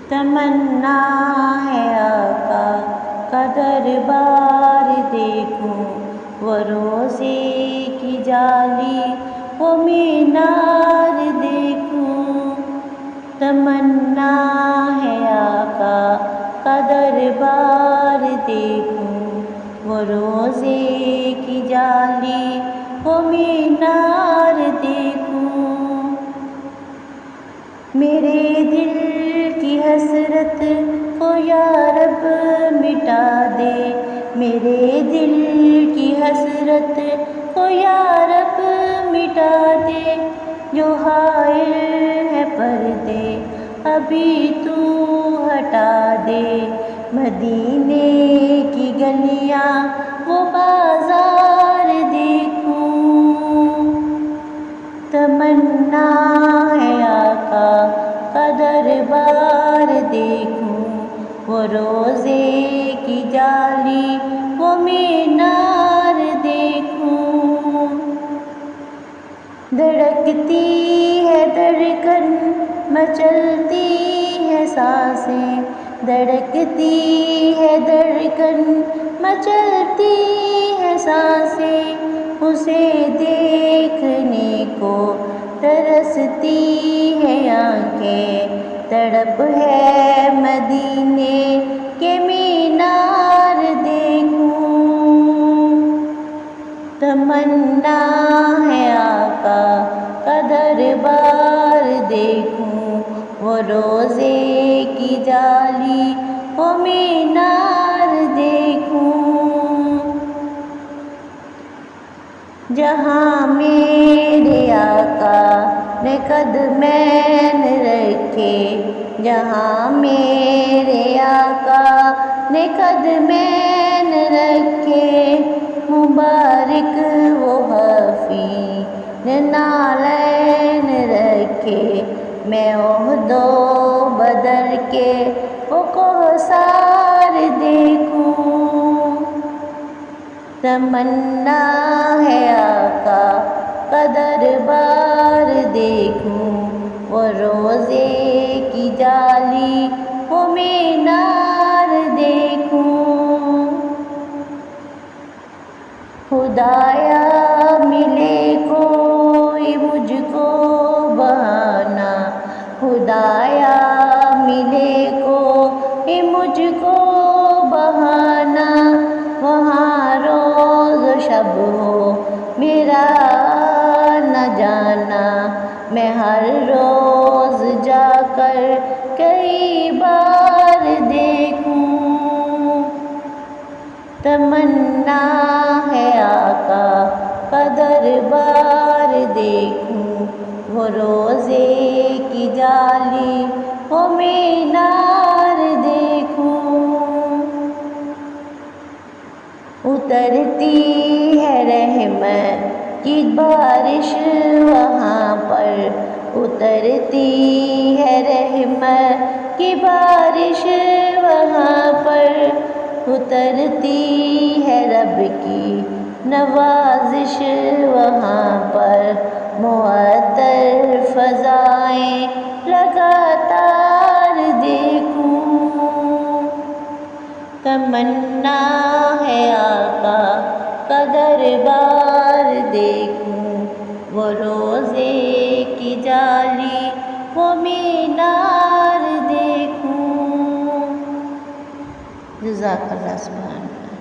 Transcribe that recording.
تمنا ہے آقا کا دربار دیکھوں، وہ روزے کی جالی وہ مینار دیکھوں۔ تمنا ہے آقا کا دربار دیکھوں، وہ روزے کی جالی وہ مینار دیکھوں۔ میرے دل کی حسرت کو یا رب مٹا دے، میرے دل کی حسرت کو یا رب مٹا دے، جو حائل ہے پردے ابھی تو ہٹا دے۔ مدینے کی گلیاں وہ بازار دیکھوں، تمنا ہے آقا کا دربار دیکھوں، وہ روزے کی جالی وہ مینار دیکھوں۔ دھڑکتی ہے دھڑکن مچلتی ہے سانسیں، دھڑکتی ہے دھڑکن مچلتی ہے سانسیں، اسے دیکھنے کو ترستی ہے آنکھیں، تڑپ ہے مدینے کے مینار دیکھوں۔ تمنا ہے آقا کا دربار دیکھوں، وہ روزے کی جالی وہ مینار دیکھوں۔ جہاں میرے آقا نے قدمین رکھے، جہاں میرے آقا نے قدمین رکھے، مبارک وہ حفیظ نے نالین رکھے، میں احد و بدر کے وہ کوثر دیکھوں۔ تمنا ہے آقا کا دربار دیکھوں، وہ روزے کی جالی وہ مینار دیکھوں۔ خدایا ملے کوئی مجھ کو بہانہ، خدایا ملے کوئی مجھ کو بہانہ، وہاں روز و شب ہو میرا نہ جانا، میں ہر روز جا کر کئی بار دیکھوں۔ تمنا ہے آقا کا دربار دیکھوں، وہ روزے کی جالی وہ مینار دیکھوں۔ اترتی ہے رحمت کی بارش وہاں پر، اترتی ہے رحمت کی بارش وہاں پر، اترتی ہے رب کی نوازش وہاں پر، معطر فضائیں لگاتار دیکھوں۔ تمنا ہے آقا کا دربار دیکھوں، وہ روزے کی جالی وہ مینار دیکھوں۔ جزاک اللہ سبحان اللہ۔